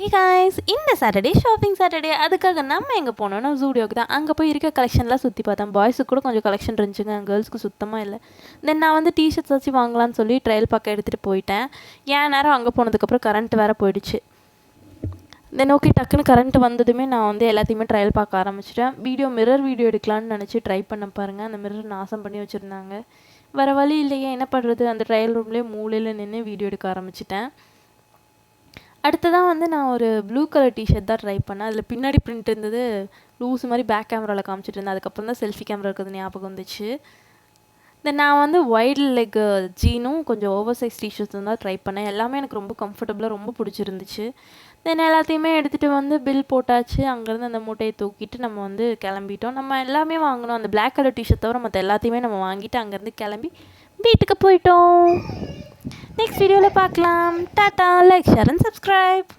Hey guys, இந்த Saturday shopping Saturday. அதுக்காக நம்ம எங்கே போனோம்னா ஜூடியோக்கு தான். அங்கே போய் இருக்க கலெக்ஷன்லாம் சுற்றி பார்த்தேன். பாய்ஸுக்கு கூட கொஞ்சம் கலெக்ஷன் இருந்துச்சுங்க, கேர்ள்ஸ்க்கு சுத்தமாக இல்லை. தென் நான் வந்து டிஷர்ட்ஸ் வச்சு வாங்கலான்னு சொல்லி ட்ரையல் பார்க்க எடுத்துகிட்டு போயிட்டேன். ஏன் நேரம் அங்கே போனதுக்கப்புறம் கரண்ட் வேறு போயிடுச்சு. தென் ஓகே, டக்குன்னு கரண்ட் வந்ததுமே நான் வந்து எல்லாத்தையுமே ட்ரையல் பார்க்க ஆரம்பிச்சிட்டேன். மிரர் வீடியோ எடுக்கலான்னு நினச்சி ட்ரை பண்ண பாருங்கள். அந்த மிரர் நாசம் பண்ணி வச்சுருந்தாங்க. வேறு வழி இல்லையே, என்ன பண்ணுறது, அந்த ட்ரையல் ரூம்லேயே மூலையில் நின்று வீடியோ எடுக்க ஆரம்பிச்சிட்டேன். அடுத்ததான் வந்து நான் ஒரு ப்ளூ கலர் டிஷர்ட் தான் ட்ரை பண்ணேன். அதில் பின்னாடி பிரிண்ட் இருந்தது, லூஸ் மாதிரி பேக் கேமராவில் காமிச்சிட்டு இருந்தேன். அதுக்கப்புறம் தான் செல்ஃபி கேமரா இருக்கிறது ஞாபகம் வந்துச்சு. தென் நான் வந்து வைட் லெக் ஜீனும் கொஞ்சம் ஓவர் சைஸ் டிஷர்ட்ஸும் தான் ட்ரை பண்ணேன். எல்லாமே எனக்கு ரொம்ப கம்ஃபர்டபுளாக ரொம்ப பிடிச்சிருந்துச்சு. தென் எல்லாத்தையுமே எடுத்துகிட்டு வந்து பில் போட்டாச்சு. அங்கேருந்து அந்த மூட்டையை தூக்கிட்டு நம்ம வந்து கிளம்பிட்டோம். நம்ம எல்லாமே வாங்கினோம். அந்த பிளாக் கலர் டிஷர்ட் தவிர மற்ற எல்லாத்தையுமே நம்ம வாங்கிட்டு அங்கேருந்து கிளம்பி வீட்டுக்கு போயிட்டோம். நெக்ஸ்ட் வீடியோவில் பார்க்கலாம். Tata. Like, share and subscribe.